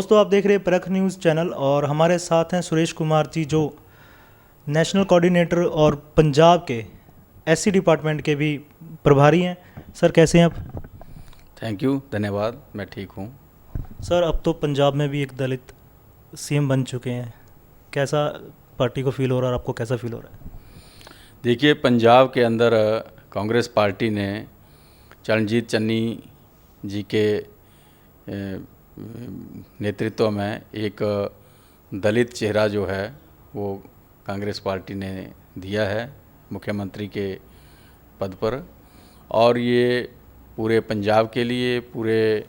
दोस्तों, आप देख रहे हैं परख न्यूज़ चैनल और हमारे साथ हैं सुरेश कुमार जी, जो नेशनल कोऑर्डिनेटर और पंजाब के एससी डिपार्टमेंट के भी प्रभारी हैं। सर, कैसे हैं आप? थैंक यू, धन्यवाद। मैं ठीक हूँ। सर, अब तो पंजाब में भी एक दलित सीएम बन चुके हैं। कैसा पार्टी को फील हो रहा है और आपको कैसा फील हो रहा है? देखिए, पंजाब के अंदर कांग्रेस पार्टी ने चरणजीत चन्नी जी के नेतृत्व में एक दलित चेहरा जो है वो कांग्रेस पार्टी ने दिया है मुख्यमंत्री के पद पर। और ये पूरे पंजाब के लिए, पूरे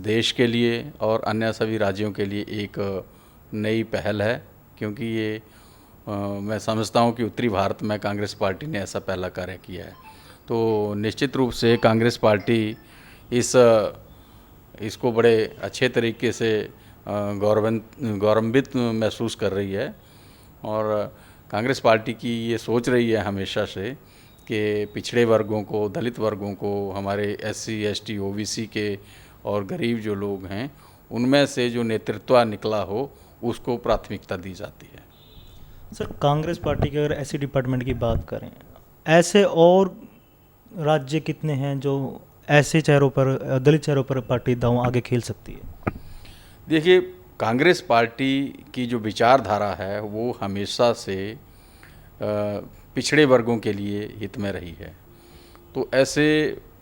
देश के लिए और अन्य सभी राज्यों के लिए एक नई पहल है, क्योंकि ये मैं समझता हूँ कि उत्तरी भारत में कांग्रेस पार्टी ने ऐसा पहला कार्य किया है। तो निश्चित रूप से कांग्रेस पार्टी इसको बड़े अच्छे तरीके से गौरवान्वित महसूस कर रही है। और कांग्रेस पार्टी की ये सोच रही है हमेशा से कि पिछड़े वर्गों को, दलित वर्गों को, हमारे एससी, एसटी, ओबीसी के और गरीब जो लोग हैं उनमें से जो नेतृत्व निकला हो उसको प्राथमिकता दी जाती है। सर, कांग्रेस पार्टी के अगर एससी डिपार्टमेंट की बात करें, ऐसे और राज्य कितने हैं जो ऐसे चेहरों पर, दलित चेहरों पर पार्टी दांव आगे खेल सकती है? देखिए, कांग्रेस पार्टी की जो विचारधारा है वो हमेशा से पिछड़े वर्गों के लिए हित में रही है। तो ऐसे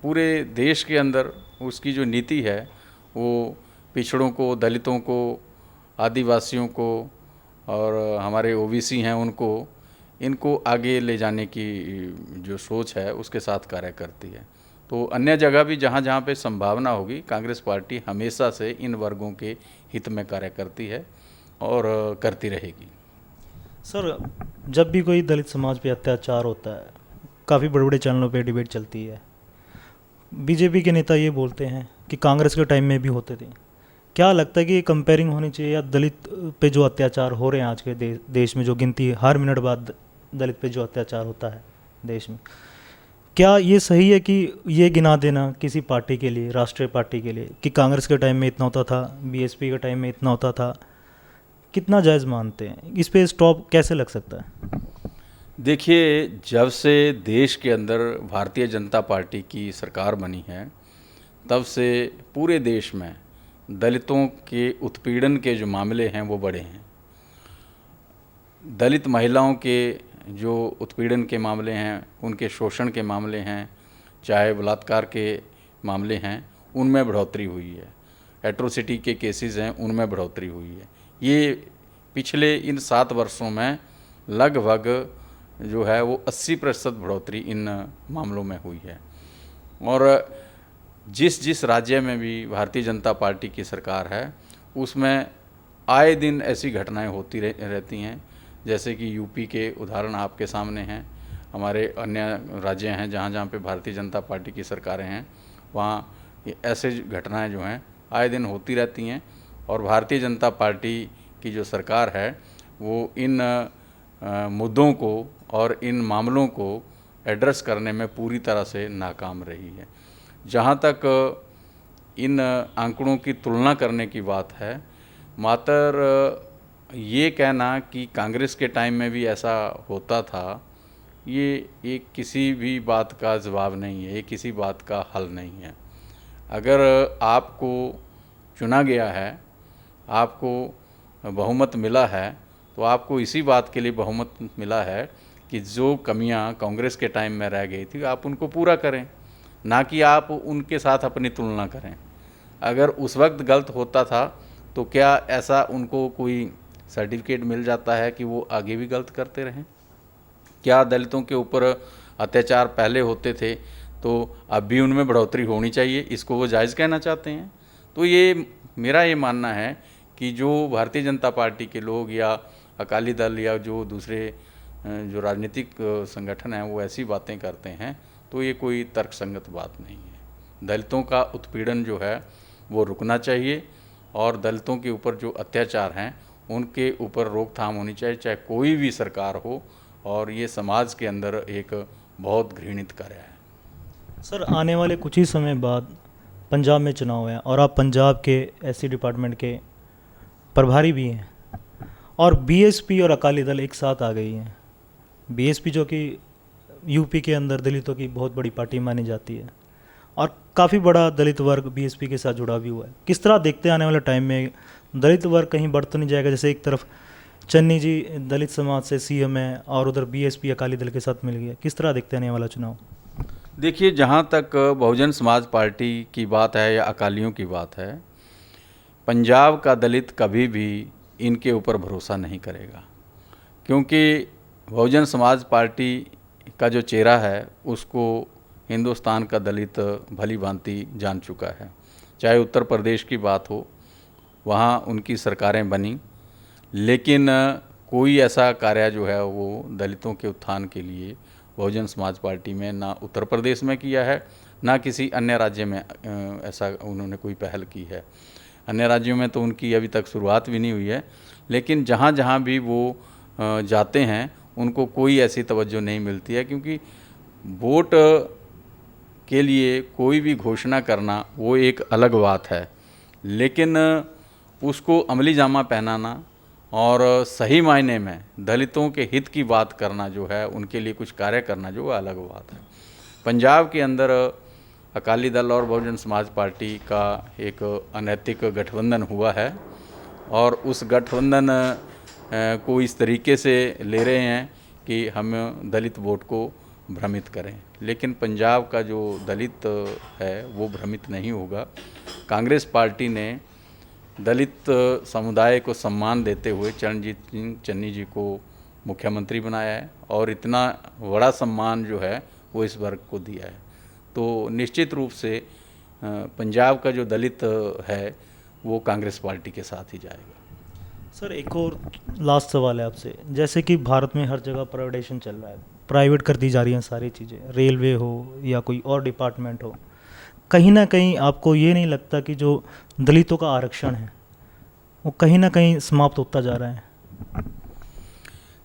पूरे देश के अंदर उसकी जो नीति है वो पिछड़ों को, दलितों को, आदिवासियों को और हमारे ओबीसी हैं इनको आगे ले जाने की जो सोच है उसके साथ कार्य करती है। तो अन्य जगह भी जहाँ जहाँ पे संभावना होगी, कांग्रेस पार्टी हमेशा से इन वर्गों के हित में कार्य करती है और करती रहेगी। सर, जब भी कोई दलित समाज पे अत्याचार होता है, काफ़ी बड़े बड़े चैनलों पे डिबेट चलती है। बीजेपी के नेता ये बोलते हैं कि कांग्रेस के टाइम में भी होते थे। क्या लगता है कि ये कंपेयरिंग होनी चाहिए, या दलित पे जो अत्याचार हो रहे हैं आज के देश में, जो गिनती हर मिनट बाद दलित पे जो अत्याचार होता है देश में, क्या ये सही है कि ये गिना देना किसी पार्टी के लिए, राष्ट्रीय पार्टी के लिए, कि कांग्रेस के टाइम में इतना होता था, बीएसपी के टाइम में इतना होता था? कितना जायज़ मानते हैं? इस पे स्टॉप कैसे लग सकता है? देखिए, जब से देश के अंदर भारतीय जनता पार्टी की सरकार बनी है तब से पूरे देश में दलितों के उत्पीड़न के जो मामले हैं वो बढ़े हैं। दलित महिलाओं के जो उत्पीड़न के मामले हैं, उनके शोषण के मामले हैं, चाहे बलात्कार के मामले हैं, उनमें बढ़ोतरी हुई है। एट्रोसिटी के केसेस हैं, उनमें बढ़ोतरी हुई है। ये पिछले इन 7 वर्षों में लगभग जो है वो 80% बढ़ोतरी इन मामलों में हुई है। और जिस जिस राज्य में भी भारतीय जनता पार्टी की सरकार है उसमें आए दिन ऐसी घटनाएं होती रहती हैं। जैसे कि यूपी के उदाहरण आपके सामने हैं, हमारे अन्य राज्य हैं जहाँ जहाँ पे भारतीय जनता पार्टी की सरकारें हैं, वहाँ ऐसे घटनाएं जो हैं आए दिन होती रहती हैं। और भारतीय जनता पार्टी की जो सरकार है वो इन मुद्दों को और इन मामलों को एड्रेस करने में पूरी तरह से नाकाम रही है। जहाँ तक इन आंकड़ों की तुलना करने की बात है, मात्र ये कहना कि कांग्रेस के टाइम में भी ऐसा होता था, ये किसी भी बात का जवाब नहीं है, ये किसी बात का हल नहीं है। अगर आपको चुना गया है, आपको बहुमत मिला है, तो आपको इसी बात के लिए बहुमत मिला है कि जो कमियां कांग्रेस के टाइम में रह गई थी आप उनको पूरा करें, ना कि आप उनके साथ अपनी तुलना करें। अगर उस वक्त गलत होता था तो क्या ऐसा उनको कोई सर्टिफिकेट मिल जाता है कि वो आगे भी गलत करते रहें? क्या दलितों के ऊपर अत्याचार पहले होते थे तो अब भी उनमें बढ़ोतरी होनी चाहिए, इसको वो जायज़ कहना चाहते हैं? तो ये मेरा ये मानना है कि जो भारतीय जनता पार्टी के लोग या अकाली दल या जो दूसरे जो राजनीतिक संगठन हैं वो ऐसी बातें करते हैं, तो ये कोई तर्कसंगत बात नहीं है। दलितों का उत्पीड़न जो है वो रुकना चाहिए और दलितों के ऊपर जो अत्याचार हैं उनके ऊपर रोकथाम होनी चाहिए, चाहे कोई भी सरकार हो। और ये समाज के अंदर एक बहुत घृणित कार्य है। सर, आने वाले कुछ ही समय बाद पंजाब में चुनाव है और आप पंजाब के एससी डिपार्टमेंट के प्रभारी भी हैं, और बीएसपी और अकाली दल एक साथ आ गई हैं। बीएसपी जो कि यूपी के अंदर दलितों की बहुत बड़ी पार्टी मानी जाती है और काफ़ी बड़ा दलित वर्ग बीएसपी के साथ जुड़ा भी हुआ है। किस तरह देखते हैं आने वाले टाइम में दलित वर्ग कहीं बढ़ तो नहीं जाएगा? जैसे एक तरफ चन्नी जी दलित समाज से सीएम है और उधर बीएसपी अकाली दल के साथ मिल गया। किस तरह देखते हैं आने वाला चुनाव? देखिए, जहाँ तक बहुजन समाज पार्टी की बात है या अकालियों की बात है, पंजाब का दलित कभी भी इनके ऊपर भरोसा नहीं करेगा, क्योंकि बहुजन समाज पार्टी का जो चेहरा है उसको हिंदुस्तान का दलित भली भांति जान चुका है। चाहे उत्तर प्रदेश की बात हो, वहाँ उनकी सरकारें बनी, लेकिन कोई ऐसा कार्य जो है वो दलितों के उत्थान के लिए बहुजन समाज पार्टी में ना उत्तर प्रदेश में किया है, ना किसी अन्य राज्य में ऐसा उन्होंने कोई पहल की है। अन्य राज्यों में तो उनकी अभी तक शुरुआत भी नहीं हुई है, लेकिन जहाँ जहाँ भी वो जाते हैं उनको कोई ऐसी तवज्जो नहीं मिलती है, क्योंकि वोट के लिए कोई भी घोषणा करना वो एक अलग बात है, लेकिन उसको अमली जामा पहनाना और सही मायने में दलितों के हित की बात करना जो है, उनके लिए कुछ कार्य करना जो है अलग बात है। पंजाब के अंदर अकाली दल और बहुजन समाज पार्टी का एक अनैतिक गठबंधन हुआ है और उस गठबंधन को इस तरीके से ले रहे हैं कि हम दलित वोट को भ्रमित करें, लेकिन पंजाब का जो दलित है वो भ्रमित नहीं होगा। कांग्रेस पार्टी ने दलित समुदाय को सम्मान देते हुए चरणजीत सिंह चन्नी जी को मुख्यमंत्री बनाया है और इतना बड़ा सम्मान जो है वो इस वर्ग को दिया है, तो निश्चित रूप से पंजाब का जो दलित है वो कांग्रेस पार्टी के साथ ही जाएगा। सर, एक और लास्ट सवाल है आपसे। जैसे कि भारत में हर जगह प्राइवेटाइजेशन चल रहा है, प्राइवेट कर दी जा रही हैं सारी चीज़ें, रेलवे हो या कोई और डिपार्टमेंट हो, कहीं ना कहीं आपको ये नहीं लगता कि जो दलितों का आरक्षण है वो कहीं ना कहीं समाप्त होता जा रहा है?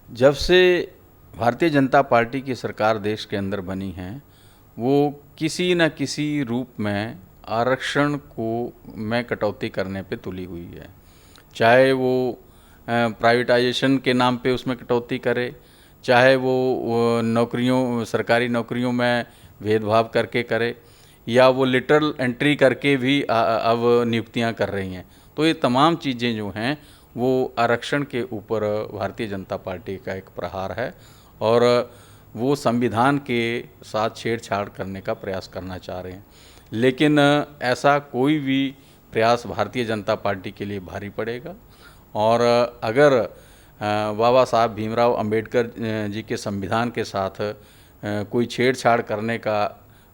जब से भारतीय जनता पार्टी की सरकार देश के अंदर बनी है, वो किसी न किसी रूप में आरक्षण को में कटौती करने पे तुली हुई है। चाहे वो प्राइवेटाइजेशन के नाम पे उसमें कटौती करे, चाहे वो नौकरियों सरकारी नौकरियों में भेदभाव करके करे, या वो लिटरल एंट्री करके भी अब नियुक्तियां कर रही हैं। तो ये तमाम चीज़ें जो हैं वो आरक्षण के ऊपर भारतीय जनता पार्टी का एक प्रहार है और वो संविधान के साथ छेड़छाड़ करने का प्रयास करना चाह रहे हैं, लेकिन ऐसा कोई भी प्रयास भारतीय जनता पार्टी के लिए भारी पड़ेगा। और अगर बाबा साहब भीमराव अंबेडकर जी के संविधान के साथ कोई छेड़छाड़ करने का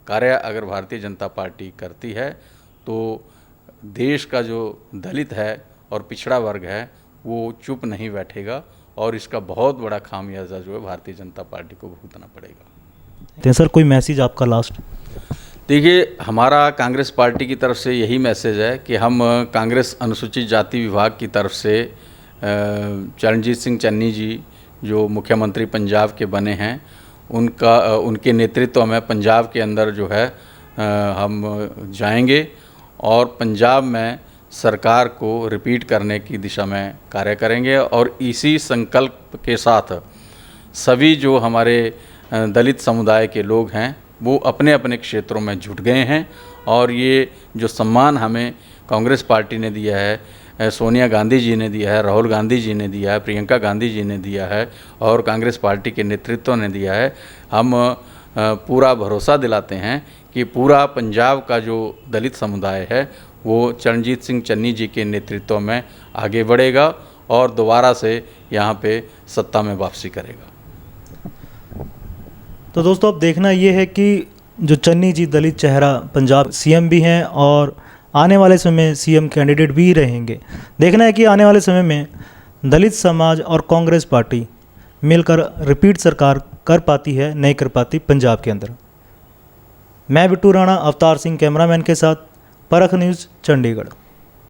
कार्य अगर भारतीय जनता पार्टी करती है, तो देश का जो दलित है और पिछड़ा वर्ग है वो चुप नहीं बैठेगा और इसका बहुत बड़ा खामियाजा जो है भारतीय जनता पार्टी को भुगतना पड़ेगा। तो सर, कोई मैसेज आपका लास्ट? देखिए, हमारा कांग्रेस पार्टी की तरफ से यही मैसेज है कि हम कांग्रेस अनुसूचित जाति विभाग की तरफ से चरणजीत सिंह चन्नी जी जो मुख्यमंत्री पंजाब के बने हैं, उनके नेतृत्व में पंजाब के अंदर जो है हम जाएंगे और पंजाब में सरकार को रिपीट करने की दिशा में कार्य करेंगे। और इसी संकल्प के साथ सभी जो हमारे दलित समुदाय के लोग हैं वो अपने अपने क्षेत्रों में जुट गए हैं और ये जो सम्मान हमें कांग्रेस पार्टी ने दिया है, सोनिया गांधी जी ने दिया है, राहुल गांधी जी ने दिया है, प्रियंका गांधी जी ने दिया है और कांग्रेस पार्टी के नेतृत्व ने दिया है, हम पूरा भरोसा दिलाते हैं कि पूरा पंजाब का जो दलित समुदाय है वो चरणजीत सिंह चन्नी जी के नेतृत्व में आगे बढ़ेगा और दोबारा से यहाँ पे सत्ता में वापसी करेगा। तो दोस्तों, अब देखना ये है कि जो चन्नी जी दलित चेहरा पंजाब सीएम भी हैं और आने वाले समय में सीएम कैंडिडेट भी रहेंगे। देखना है कि आने वाले समय में दलित समाज और कांग्रेस पार्टी मिलकर रिपीट सरकार कर पाती है, नहीं कर पाती पंजाब के अंदर। मैं बिट्टू राणा, अवतार सिंह कैमरामैन के साथ, परख न्यूज़, चंडीगढ़।